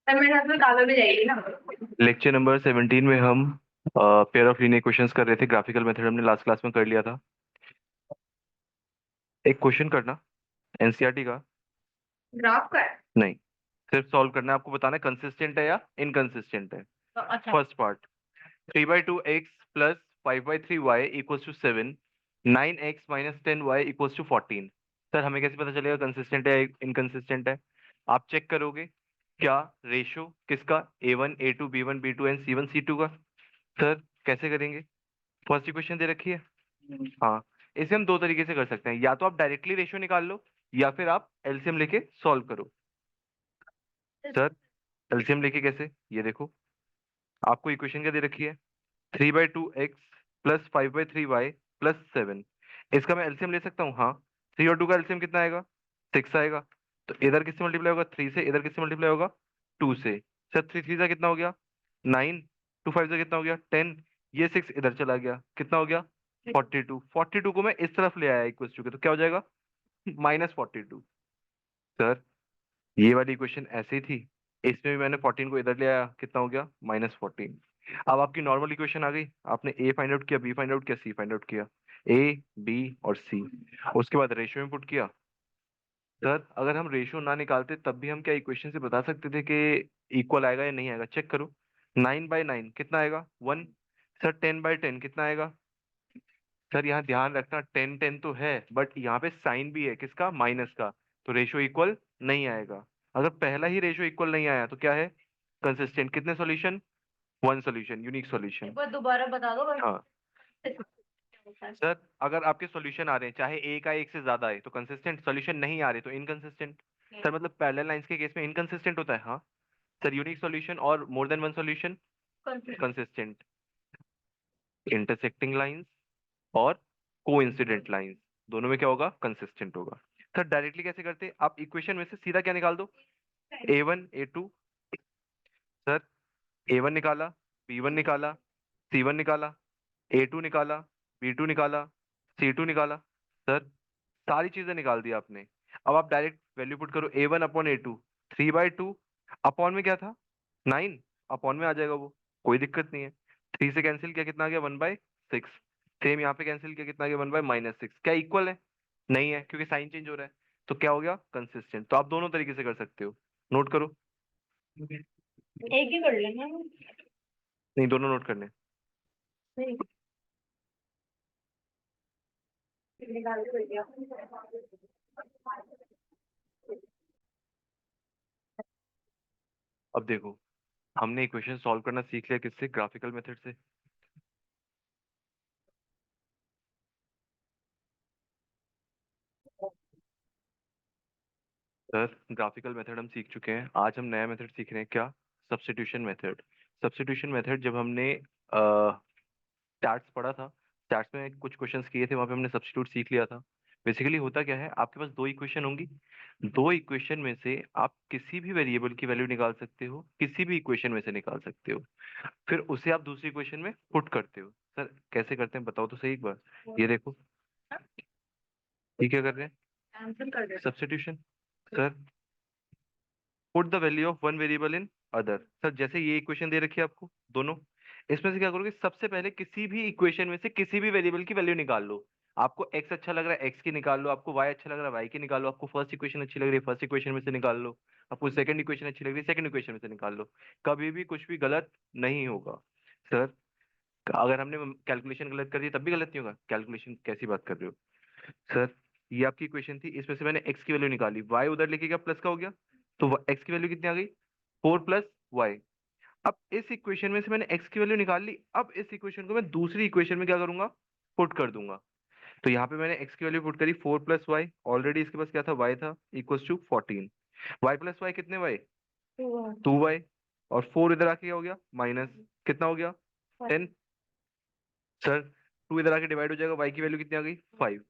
Sir मेरे हाथ में कागज भी जाएगी ना। लेक्चर नंबर 17 में हम पेयर ऑफ लीनियर इक्वेशंस कर रहे थे। ग्राफिकल मेथड हमने लास्ट क्लास में कर लिया था। एक क्वेश्चन करना एनसीईआरटी का। ग्राफ का है। नहीं, सिर्फ सॉल्व करना है। आपको बताना है कंसिस्टेंट है या इनकंसिस्टेंट है। तो अच्छा। First part, 3/2x plus 5/3y equals to 7, 9x minus 10y equals to 14। Sir हमें कैसे पता चलेगा कंसिस्टेंट है इनकंसिस्टेंट है? आप चेक करोगे क्या रेशो किसका, A1 A2 B1 B2 and C1 C2 का। सर कैसे करेंगे? फर्स्ट इक्वेशन दे रखी है। हाँ, इसे हम दो तरीके से कर सकते हैं, या तो आप डायरेक्टली रेशियो निकाल लो या फिर आप एलसीएम लेके सॉल्व करो। सर एलसीएम लेके कैसे, ये देखो आपको इक्वेशन क्या दे रखी है, 3/2x प्लस 5/3y प्लस 7। इसका मैं एलसीएम ले सकता हूँ, हाँ। 3 और 2 का एलसीएम कितना आएगा, 6 आएगा। तो इधर किससे मल्टीप्लाई होगा, 3 से। इधर किससे मल्टीप्लाई होगा, 2 से। सर 3 3 का कितना हो गया, 9। 2 5 का कितना हो गया, 10। ये 6 इधर चला गया, कितना हो गया, 42। 42 को मैं इस तरफ ले आया इक्वल टू के, तो क्या हो जाएगा, -42। सर ये वाली इक्वेशन ऐसी थी, इसमें भी मैंने 14 को इधर ले आया, कितना हो गया, -14। अब आपकी नॉर्मल इक्वेशन आ गई। आपने ए फाइंड आउट किया, बी फाइंड आउट किया, सी फाइंड आउट किया। ए, बी और सी। उसके बाद रेशियो में पुट किया। सर अगर हम रेशियो ना निकालते तब भी हम क्या इक्वेशन से बता सकते थे कि इक्वल आएगा या नहीं आएगा? चेक करो, 9/9 कितना आएगा, 1। सर 10/10 कितना आएगा? सर यहाँ ध्यान रखना, 10 10 तो है बट यहाँ पे साइन भी है, किसका, माइनस का। तो रेशियो इक्वल नहीं आएगा। अगर पहला ही रेशियो इक्वल नहीं आया तो क्या है, कंसिस्टेंट। कितने सॉल्यूशन, वन सॉल्यूशन, यूनिक एक सॉल्यूशन। बार दोबारा बता दो बस। हाँ सर, अगर आपके सॉल्यूशन आ रहे हैं चाहे एक आए एक से ज्यादा आए तो कंसिस्टेंट, सॉल्यूशन नहीं आ रहे तो इनकंसिस्टेंट। सर मतलब पैरेलल लाइंस के केस में इनकंसिस्टेंट होता है, हाँ। सर यूनिक सॉल्यूशन और more than one solution consistent. Intersecting lines और कोइंसिडेंट लाइंस, दोनों में क्या होगा, कंसिस्टेंट होगा। सर डायरेक्टली कैसे करते हैं, आप इक्वेशन में से सीधा क्या निकाल दो, A1 A2। सर A1 निकाला, B1 निकाला, C1 निकाला, A2 निकाला, B2 निकाला, C2 निकाला। सर सारी चीजें निकाल दी आपने। अब आप डायरेक्ट वैल्यू पुट करो, A1/A2, 3/2 अपॉन में क्या था, 9। अपॉन में आ जाएगा वो, कोई दिक्कत नहीं है। 3 से कैंसिल किया, कितना आ गया, 1/6। सेम यहाँ पे कैंसिल किया, कितना आ गया, 1/-6। क्या इक्वल है, नहीं है क्योंकि साइन चेंज हो रहा है। तो क्या हो गया, कंसिस्टेंट। तो आप दोनों तरीके से कर सकते हो, नोट करो। एक ही कर लेना। नहीं, दोनों नोट करने। नहीं, निकाल के भेज दिया। अब देखो, हमने इक्वेशन सॉल्व करना सीख लिया, किससे, ग्राफिकल मेथड से। सर ग्राफिकल मेथड हम सीख चुके हैं, आज हम नया मेथड सीख रहे हैं, क्या, सब्स्टिट्यूशन मेथड। सब्स्टिट्यूशन मेथड जब हमने स्टैट्स पढ़ा था, स्टैट्स में कुछ क्वेश्चंस किए थे, वहां पे हमने सब्स्टिट्यूट सीख लिया था। बेसिकली होता क्या है, आपके पास दो इक्वेशन होंगी, दो इक्वेशन में से आप किसी भी वेरिएबल की वैल्यू निकाल सकते हो, किसी भी इक्वेशन में से निकाल सकते हो। फिर उसे आप दूसरी इक्वेशन में पुट करते हो। सर कैसे करते हैं बताओ तो सही एक बार। ये देखो, ये क्या कर रहे आंसर कर हैं, दे। Substitution. Sir put the value of one variable in other. Sir जैसे ये इक्वेशन दे रखी है आपको दोनों, इसमें से क्या करोगे, सबसे पहले किसी भी इक्वेशन में से किसी भी वेरिएबल की वैल्यू निकाल लो। आपको एक्स अच्छा लग रहा है एक्स की निकाल लो, आपको वाई अच्छा लग रहा है वाई की निकाल लो, आपको फर्स्ट इक्वेशन अच्छी लग रही है फर्स्ट इक्वेशन में से निकाल लो, आपको सेकंड इक्वेशन अच्छी लग रही है सेकंड इक्वेशन में से निकाल लो। कभी भी कुछ भी गलत नहीं होगा। सर अगर हमने कैलकुलेशन गलत कर दी तब भी गलत नहीं होगा, कैलकुलेशन कैसी बात कर रहे हो? सर ये आपकी इक्वेशन थी, इसमें से मैंने एक्स की वैल्यू निकाली, वाई उधर लेके गया प्लस का हो गया, तो एक्स की वैल्यू कितनी आ गई, 4 + y। अब इस इक्वेशन में से मैंने x की वैल्यू निकाल ली, अब इस इक्वेशन को मैं दूसरी इक्वेशन में क्या करूंगा, पुट कर दूंगा। तो यहाँ पे मैंने x की वैल्यू पुट करी 4 + y, ऑलरेडी इसके पास क्या था, y था, इक्वल्स टू 14। y + y कितने y, 2y। और 4 इधर आके क्या हो गया, माइनस, कितना हो गया, 10। सर 2 इधर आके डिवाइड हो जाएगा, y की वैल्यू कितनी आ गई, 5।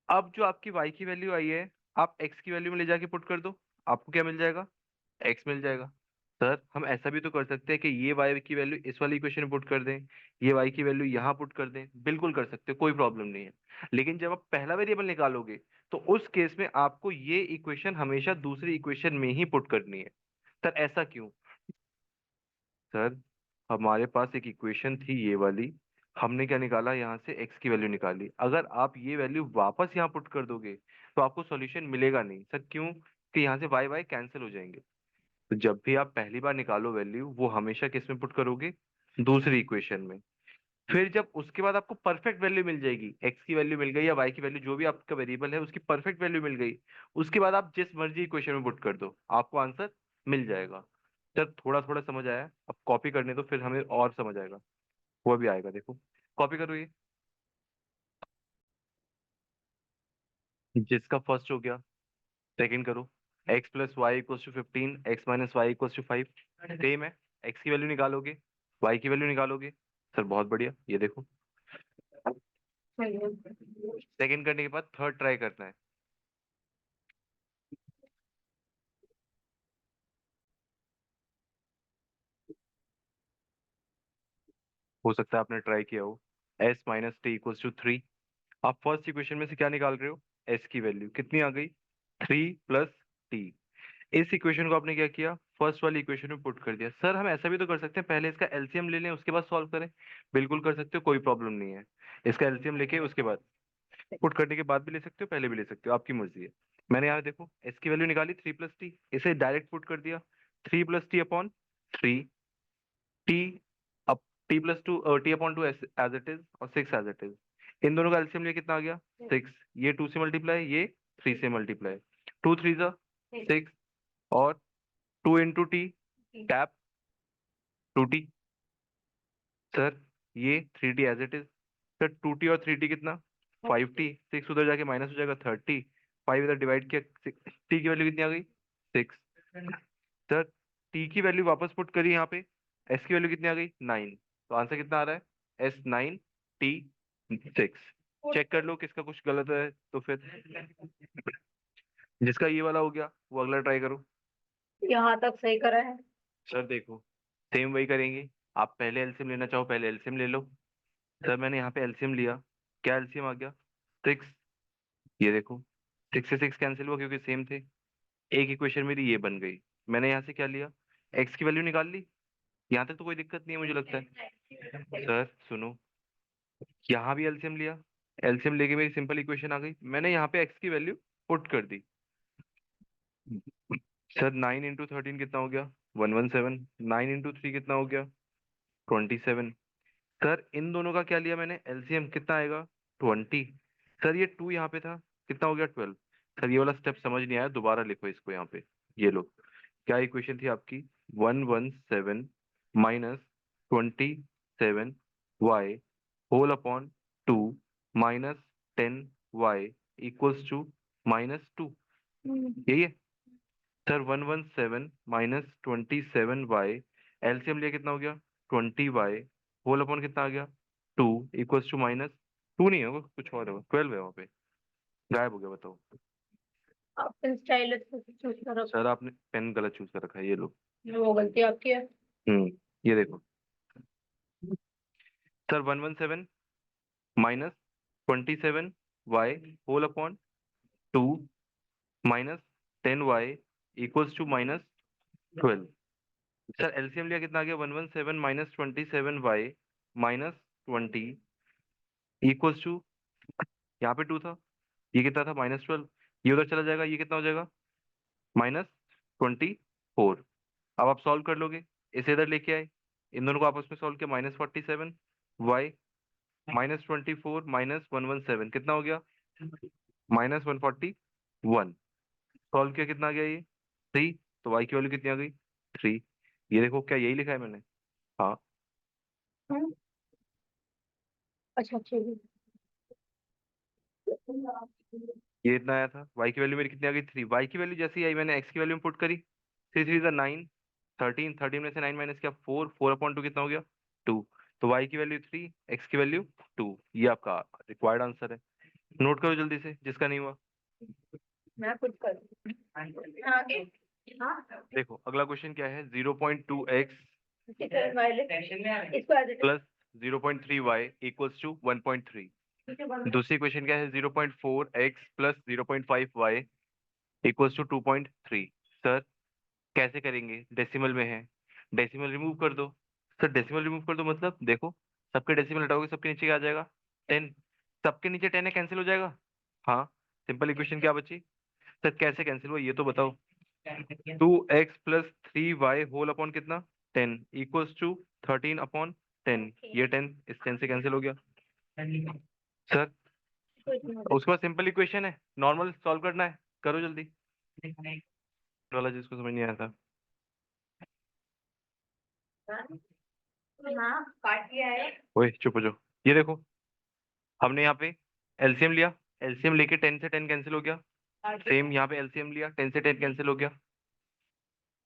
अब जो आपकी y की वैल्यू आई है, आप x की वैल्यू में ले जाके पुट कर दो, आपको क्या मिल जाएगा, x मिल जाएगा। सर हम ऐसा भी तो कर सकते हैं कि ये y की वैल्यू इस वाली इक्वेशन में पुट कर दें, ये y की वैल्यू यहाँ पुट कर दें, बिल्कुल कर सकते हो, कोई प्रॉब्लम नहीं है। लेकिन जब आप पहला वेरिएबल निकालोगे तो उस केस में आपको ये इक्वेशन हमेशा दूसरी इक्वेशन में ही पुट करनी है। सर ऐसा क्यों? सर हमारे पास एक इक्वेशन थी ये वाली, हमने क्या निकाला यहाँ से, एक्स की वैल्यू निकाली। अगर आप ये वैल्यू वापस यहाँ पुट कर दोगे तो आपको सॉल्यूशन मिलेगा नहीं। सर क्यों? कि यहाँ से वाई वाई कैंसिल हो जाएंगे। तो जब भी आप पहली बार निकालो वैल्यू, वो हमेशा किस में पुट करोगे? दूसरी इक्वेशन में। फिर जब उसके बाद आपको परफेक्ट वैल्यू मिल जाएगी, एक्स की वैल्यू मिल गई या वाई की वैल्यू, जो भी आपका वेरिएबल है उसकी परफेक्ट वैल्यू मिल गई, उसके बाद आप जिस मर्जी इक्वेशन में पुट कर दो, आपको आंसर मिल जाएगा। सर थोड़ा थोड़ा समझ आया, अब कॉपी करने दो, फिर हमें और समझ आएगा। वो भी आएगा, देखो कॉपी करो ये। जिसका फर्स्ट हो गया सेकंड करो। X plus y equal to 15, x minus y equal to 5। Same है, एक्स की वैल्यू निकालोगे, वाई की वैल्यू निकालोगे। सर बहुत बढ़िया, ये देखो। सेकंड करने के बाद थर्ड ट्राई करना है। हो सकता है आपने ट्राई किया हो। S minus t equals to 3। आप फर्स्ट इक्वेशन में से क्या निकाल रहे हो? एस की वैल्यू कितनी आ गई? 3 + t। इस इक्वेशन को आपने क्या किया? फर्स्ट वाली इक्वेशन में पुट कर दिया। सर हम ऐसा भी तो कर सकते हैं, पहले इसका एलसीएम ले लें उसके बाद सॉल्व करें। बिल्कुल कर सकते हो, कोई प्रॉब्लम नहीं है। इसका एलसीएम लेके उसके बाद पुट करने के बाद भी ले सकते हो, पहले भी ले सकते हो, आपकी मर्जी है। मैंने यहाँ देखो एस की वैल्यू निकाली 3 + t, इसे डायरेक्ट पुट कर दिया। 3 + t/3, t up t+2 t/2 as it is, और 6 एज इट इज। इन दोनों का एलसीएम लिया, कितना आ गया? 6। ये 2 से मल्टीप्लाई, ये 3 से मल्टीप्लाई। 2 3 जा 6, और 2 × t कैप 2t। सर ये 3t as it is. Sir 2t और 3t कितना? 5t। 6 उधर जाके माइनस हो जाएगा, 30। 5 इधर डिवाइड किया, t की वैल्यू कितनी आ गई? 6। सर t की वैल्यू वापस पुट करी यहाँ पे, s की वैल्यू कितनी आ गई? 9। तो आंसर कितना आ रहा है? S9 t6। चेक कर लो किसका कुछ गलत है तो फिर। जिसका ये वाला हो गया वो अगला ट्राई करो। यहाँ तक सही करा है। सर देखो सेम वही करेंगे। आप पहले एलसीएम लेना चाहो, पहले एलसीएम ले लो। सर मैंने यहाँ पे एलसीएम लिया, क्या एलसीएम आ गया? 6। ये देखो 6 से 6 कैंसिल हुआ क्योंकि सेम थे। एक इक्वेशन मेरी ये बन गई। मैंने यहाँ से क्या लिया? एक्स की वैल्यू निकाल ली। यहाँ तक तो कोई दिक्कत नहीं है मुझे लगता है। सर सुनो, यहाँ भी एलसीएम लिया, एलसीएम लेके मेरी सिंपल इक्वेशन आ गई। मैंने यहाँ पे एक्स की वैल्यू पुट कर दी। सर 9 × 13 कितना हो गया? 117। 9 × 3 कितना हो गया? 27। सर इन दोनों का क्या लिया मैंने? एलसीएम कितना आएगा? 20। सर ये 2 यहाँ पे था, कितना हो गया? 12। सर ये वाला स्टेप समझ नहीं आया, दोबारा लिखो इसको यहाँ पे। ये लो, क्या इक्वेशन थी आपकी? 117 - 27 y whole upon 2 -10y equals to -2। यही है। सर 117 - 27y, एलसीएम लिया कितना हो गया? 20y होल अपॉन कितना आ गया? 2 इक्वल्स टू -2 नहीं होगा, कुछ और होगा, 12 है वहाँ पे, गायब हो गया, बताओ। आप स्टाइलिश चूज करो। सर आपने पेन गलत चूज कर रखा है, ये लो। वो गलती आपकी है। ये देखो sir, 117 - 27y whole upon 2 -10y equals to -12। Sir LCM लिया कितना आ गया? 117 - 27y -20 इक्वल्स टू, यहाँ पे 2 था, ये कितना था? -12। ये उधर चला जाएगा, ये कितना हो जाएगा? -24। अब आप सॉल्व कर लोगे, इसे इधर लेके आए, इन दोनों को आपस में सॉल्व किया, -47 y -24 -117 कितना हो गया? -141। सॉल्व किया, कितना आ गया ये? 3। तो y की वैल्यू कितनी आ गई? 3। ये देखो, क्या यही लिखा है मैंने? हाँ। हम्म, अच्छा ठीक ये इतना आया था, y की वैल्यू मेरी कितनी आ गई? 3। y की वैल्यू जैसे ही आई मैंने x की वैल्यू में पुट करी। 3 3 9, 13, 13 में से 9 माइनस किया, 4, 4/2 कितना हो गया? 2। तो y की वैल्यू 3, x की वैल्यू 2। ये आपका रिक्वायर्ड आंसर है। नोट करो जल्दी से जिसका नहीं हुआ। मैं कुछ कर आगे। हाँ देखो अगला क्वेश्चन क्या है? 0.2x इसको आ जाए। Plus 0.3y equals to 1.3। दूसरी क्वेश्चन क्या है? 0.4x plus 0.5y equals to 2.3। Sir कैसे करेंगे? डेसिमल में है, डेसिमल रिमूव कर दो। सर डेसिमल रिमूव कर दो मतलब देखो, सबके डेसिमल हटाओगे सबके नीचे क्या आ जाएगा? 10। सबके नीचे 10 है, कैंसिल हो जाएगा। हाँ, सिंपल इक्वेशन क्या बची? सर कैसे कैंसिल हुआ ये तो बताओ। 2x + 3y होल अपॉन कितना? 10 इक्वल्स टू 13/10। ये 10 इस 10 से कैंसिल हो गया। सर उसके बाद सिंपल इक्वेशन है, नॉर्मल सॉल्व करना है, करो जल्दी वाला जिसको समझ नहीं आया था। हाँ काट लिया है। ओए चुप हो जाओ। ये देखो, हमने यहाँ पे एलसीएम लिया, एलसीएम लेके 10 से 10 कैंसिल हो गया। सेम यहाँ पे एलसीएम लिया, 10 से 10 कैंसिल हो गया।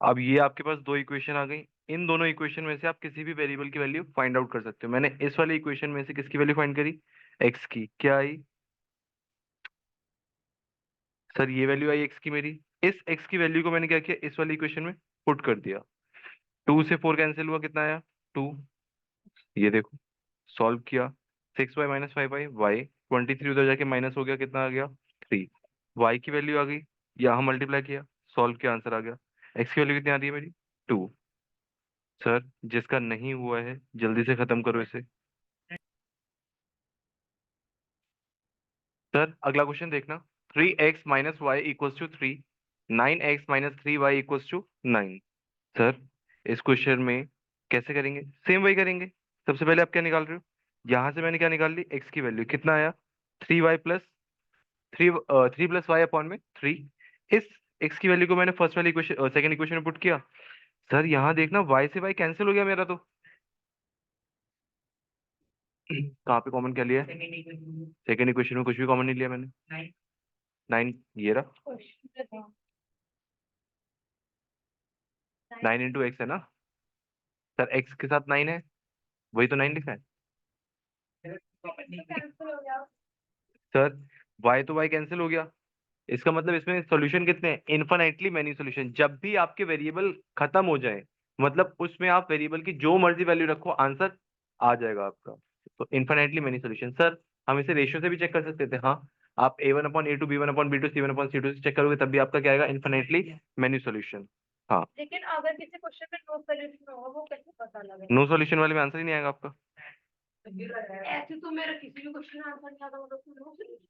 अब ये आपके पास दो इक्वेशन आ गई। इन दोनों इक्वेशन में से आप किसी भी वेरिएबल की वैल्यू फाइंड आउट कर सकते हो। मैंने इस वाली इक्वेशन में से किसकी वैल्यू फाइंड करी? एक्स की। क्या आई? सर ये वैल्यू आई एक्स की मेरी। इस एक्स की वैल्यू को मैंने क्या किया, इस वाली इक्वेशन में पुट कर दिया। 2 से 4 कैंसिल हुआ, कितना आया? 2। ये देखो, सॉल्व किया। 6y - 5y, 23 उधर जाके माइनस हो गया, कितना आ गया? 3। y की वैल्यू आ गई, यहाँ मल्टीप्लाई किया, सॉल्व किया, आंसर आ गया। x की वैल्यू कितनी आ रही है मेरी? 2। सर जिसका नहीं हुआ है जल्दी से खत्म करो इसे। सर अगला क्वेश्चन देखना। 3x - y = 3, 9x - 3y = 9। Sir इस क्वेश्चन में कैसे करेंगे? सेम वही करेंगे। सबसे पहले आप क्या निकाल रहे हो? यहाँ से मैंने क्या निकाल ली, x की वैल्यू कितना आया? 3y plus 3 3 + y/3। इस x की वैल्यू को मैंने फर्स्ट वाली इक्वेशन सेकंड इक्वेशन में पुट किया। सर यहाँ देखना, y से y कैंसिल हो गया मेरा तो। कहाँ पे कॉमन क्या लिया? सेकंड इक्वेशन में कुछ भी कॉमन नहीं लिया मैंने। 9 ये रहा, 9 × x है ना। सर x के साथ 9 है, वही तो 9 लिखा है। सर y तो y कैंसिल हो गया, इसका मतलब इसमें सॉल्यूशन कितने हैं? Infinitely many solution. जब भी आपके वेरिएबल खत्म हो जाए, मतलब उसमें आप वेरिएबल की जो मर्जी वैल्यू रखो, आंसर आ जाएगा आपका। तो इन्फिनिटली मैनी सॉल्यूशन। सर हम इसे रेशियो से भी चेक कर सकते थे। हाँ, आप a1/a2, b1/b2, c1/c2 से चेक करोगे तब भी आपका क्या आएगा? Infinitely many solution. हाँ, लेकिन अगर किसी क्वेश्चन में नो सॉल्यूशन होगा वो कैसे पता लगेगा? नो सॉल्यूशन वाले में आंसर ही नहीं आएगा आपका। ऐसे तो मेरा किसी भी क्वेश्चन में आंसर नहीं आता, मतलब नो सॉल्यूशन।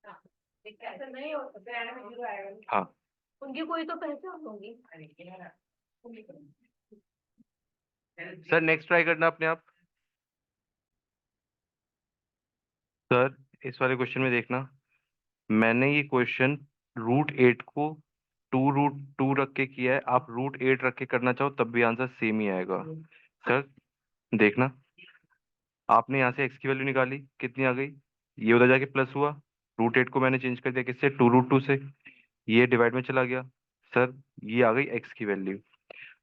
हाँ, ऐसा नहीं हो सकता, एंड में जीरो आएगा। हाँ उनकी कोई तो पहचान होगी। सर नेक्स्ट ट्राई करना अपने आप। सर इस वाले क्वेश्चन में देखना, मैंने ये क्वेश्चन √8 को 2√2 रख के किया है। आप √8 रख के करना चाहो तब भी आंसर सेम ही आएगा। सर देखना, आपने यहाँ से x की वैल्यू निकाली, कितनी आ गई? ये उधर जाके प्लस हुआ, √8 को मैंने चेंज कर दिया किससे? 2√2 से। ये डिवाइड में चला गया। सर ये आ गई x की वैल्यू।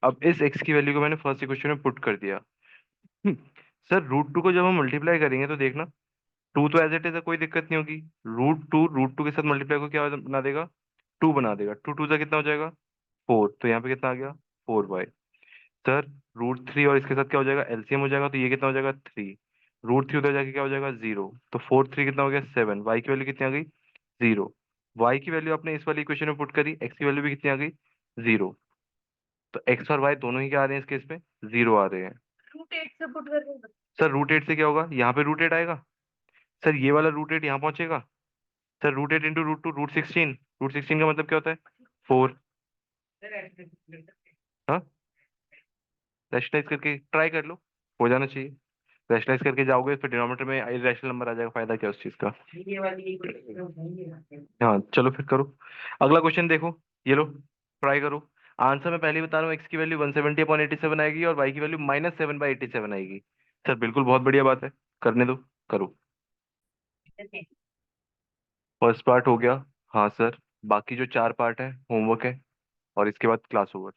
अब इस x की वैल्यू को मैंने फर्स्ट इक्वेशन में पुट कर दिया। सर √2 को जब हम मल्टीप्लाई करेंगे तो देखना, 2 तो एज इट इज है, कोई दिक्कत नहीं होगी। √2 के साथ मल्टीप्लाई को क्या बना देगा? 2 बना देगा। 2 से कितना हो जाएगा? 4। तो यहाँ पे कितना आ गया? 4y। सर √3 और इसके साथ क्या हो जाएगा? एलसीएम हो जाएगा, तो ये कितना हो जाएगा? 3। √3 उधर जाके क्या हो जाएगा? 0। तो 4 3 कितना हो गया? 7। y की वैल्यू कितनी आ गई? 0। y की वैल्यू आपने इस वाली इक्वेशन में पुट करी, x की वैल्यू भी कितनी आ गई? 0। तो x और y दोनों ही क्या आ रहे हैं इस केस में? 0 आ रहे हैं। √8 से पुट कर देगा। सर √8 से क्या होगा? यहाँ पे √8 आएगा। सर ये वाला √8 यहाँ पहुंचेगा। सर √8 × √2 √16। √16 का मतलब क्या होता है? 4। हाँ, रैशनलाइज करके ट्राई कर लो, हो जाना चाहिए। रैशनलाइज करके जाओगे फिर डिनोमिनेटर में इरेशनल नंबर आ जाएगा, फायदा क्या उस चीज का। हाँ चलो फिर करो। अगला क्वेश्चन देखो, ये लो, ट्राई करो। आंसर मैं पहले ही बता रहा हूँ, एक्स की वैल्यू 170/87 आएगी और वाई की वैल्यू -7/87 आएगी। सर बिल्कुल बहुत बढ़िया बात है, करने दो, करो। फर्स्ट पार्ट हो गया। हाँ सर, बाकी जो 4 पार्ट है होमवर्क है, और इसके बाद क्लास ओवर।